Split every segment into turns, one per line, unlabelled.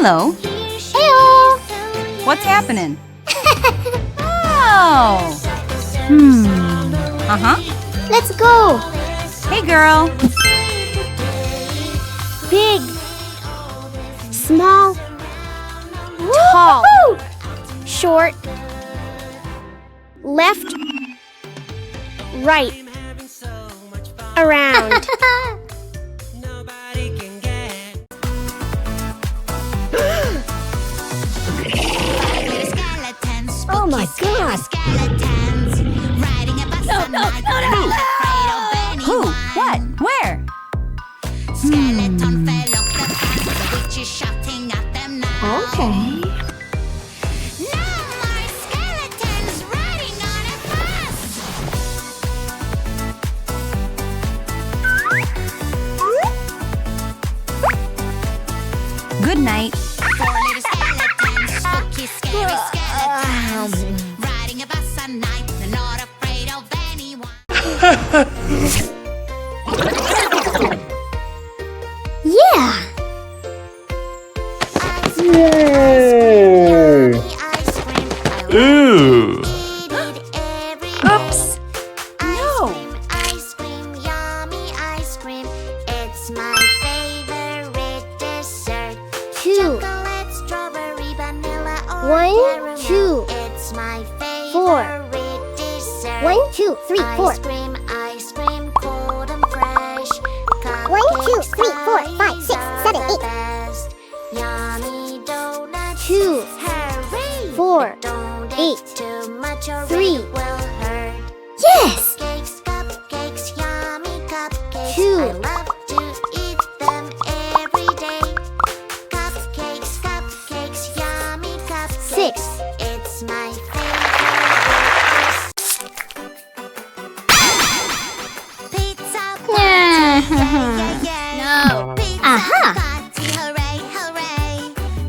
Hello.
Heyo!
What's happening? Oh. Uh-huh.
Let's go!
Hey, girl.
Big, small, tall, short, left, right, around. Oh my God! No!
Who? What? Where?
Skeleton fell off the path, the witch is shouting at them now.
Okay.
No more skeletons riding on a bus.
Good night.
4 little skeletons, spooky, scary skeletons, riding a bus at night. They're not afraid of anyone.
Yeah!
Ooh.
Oops. No.
Ice cream, yummy ice cream. It's my favorite dessert.
2,
Chocolate, strawberry, vanilla, or
1, 2,
It's my
Four.
favorite dessert.
1, 2, 3, 4.
Ice cream, cold and fresh.
1, 2, 3, 4, 5, 6, 7, 8.
Best. Yummy donuts.
2,
Hurry.
4,
Don't
8,
eat too much or
3.
it will hurt.
Yes!
Cakes, cupcakes, yummy cupcakes.
2.
I love to eat them every day. Cupcakes, cupcakes, yummy cupcakes.
6.
It's my favorite. Pizza party, yeah.
No.
Pizza
Aha.
party, hooray, hooray.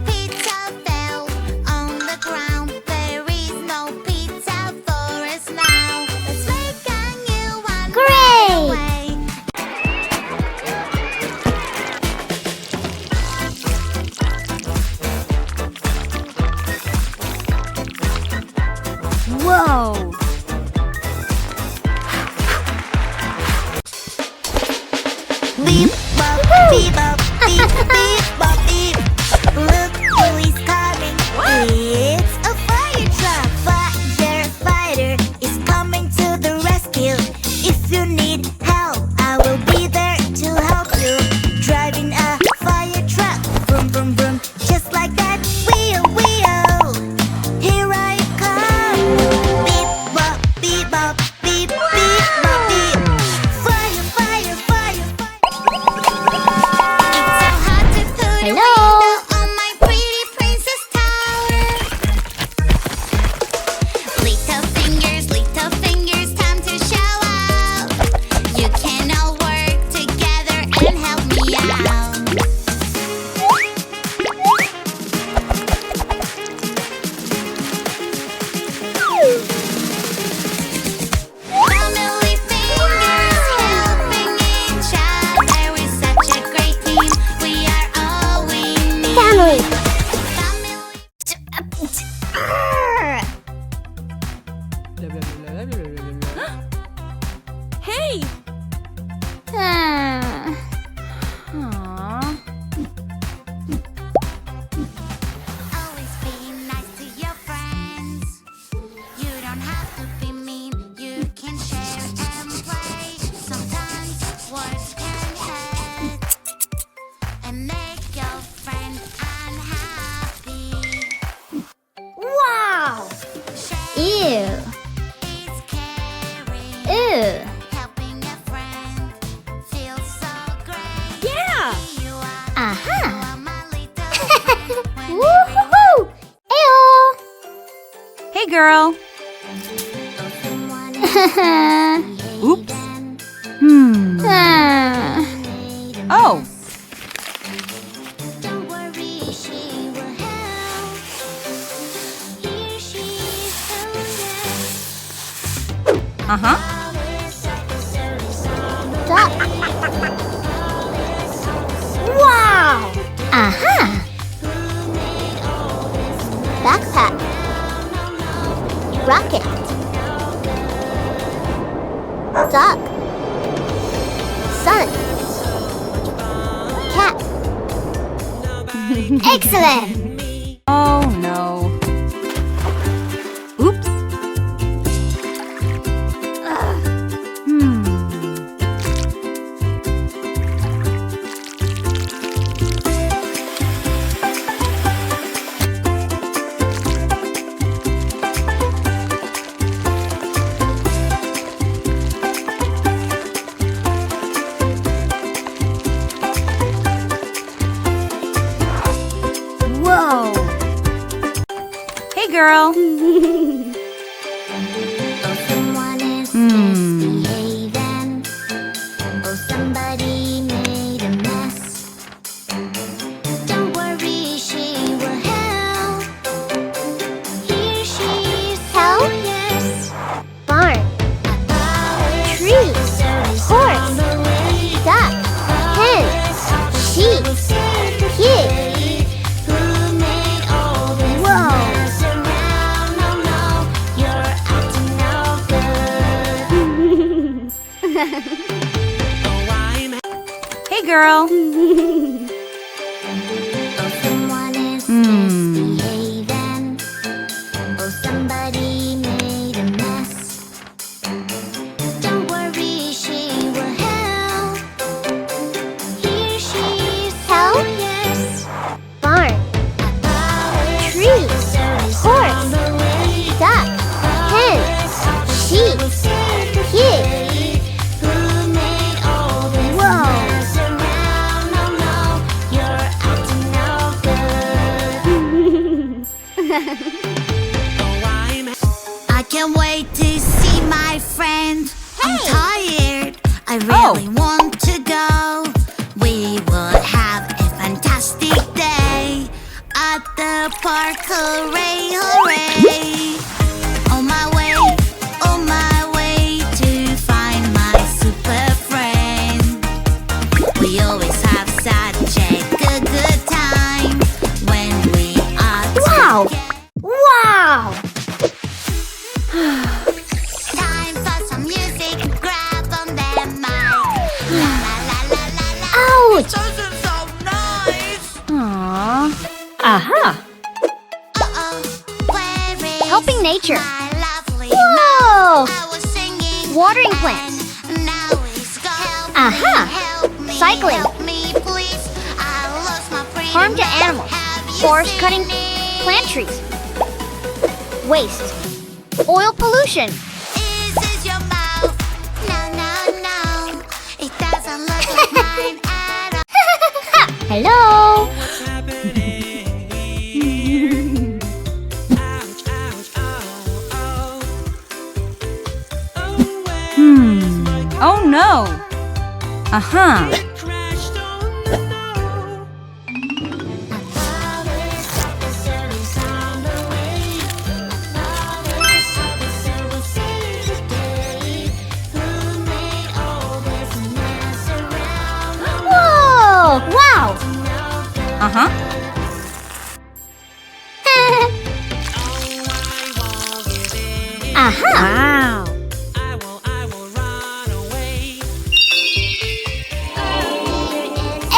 Pizza fell on the ground. There is no pizza for us now. Let's make a new one.
Great.
Right away.
Whoa.
Beep, bop, beep, bop, beep, beep, bop, beep. Look who is coming. It's a fire truck. Fire fighter is coming to the rescue. If you need help, I will be there to help you. Driving a fire truck. Vroom, vroom, vroom. Just like that. Wheel, wheel. Here I come. Beep, bop, beep, bop, beep, beep, bop, beep. Fire, fire, fire, fire. It's so hard to put a
Hello?
window on my pretty princess tower. Little fingers, time to show out. You can all work together and help me out. Family fingers helping each other. We're such a great team. We are all we need.
Family.
Hey.
Ah.
Aw.
Always be nice to your friends. You don't have to be mean. You can share and play. Sometimes words can hurt and make your friend unhappy.
Wow! Ew.
It's caring.
Ew.
Helping a friend feels so great.
Yeah.
You are,
Aha.
you are my little friend. When
Woohoo! Heyo!
Hey, girl. Oops.
Ah.
Oh.
Don't worry, she will help. Here she is,
Uh-huh.
Stop. Wow! Aha! Backpack. Rocket. Duck. Sun. Cat. Excellent!
Oh no. Oops. Hmm.
Whoa!
Hey girl.
Oh, someone is
Hmm.
misbehaving. Oh, somebody made a mess. Don't worry, she will help. Here she is.
Help?
Yes.
Barn. Tree. Horse. Duck. Hen. Sheep. Pig. Whoa!
Hey girl.
Someone is
Hmm.
misbehaving. Oh, somebody made a mess. Don't worry, she will help. Here she is.
Help?
Yes.
Barn. Tree. Horse. Duck. Hen. Sheep. Pig. Whoa!
I can't wait to see my friend. I'm tired. I really want to go. We will have a fantastic day at the park. Hooray, hooray! On my way to find my super friend. We always have such a good time when we are
Wow!
together.
Wow!
Time for some music, grab on the mic. La la la la la la.
Ouch!
This is so nice.
Aww. Aha.
Uh-oh, where is
Helping nature.
my lovely
Whoa!
I was singing
Watering plants.
Now it's gone. Help
Aha.
me, help me,
Cycling.
help me, please. I lost my freedom.
Harm to animals.
Have you
Forest
seen
cutting.
it?
Plant trees. Waste. Oil pollution.
Is this your mouth? No, no, no. It doesn't look like mine at all.
Hello!
Oh no. Uh-huh.
Whoa! Wow!
Uh-huh.
Aha!
Wow.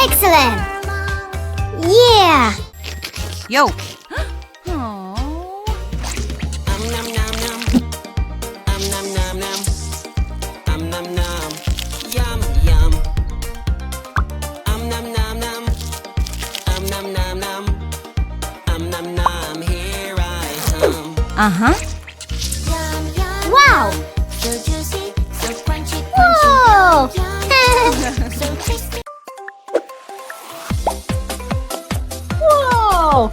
Excellent! Yeah!
Yo. Aww. Uh-huh.
Wow!
So juicy, so crunchy,
Whoa!
so tasty.
Whoa!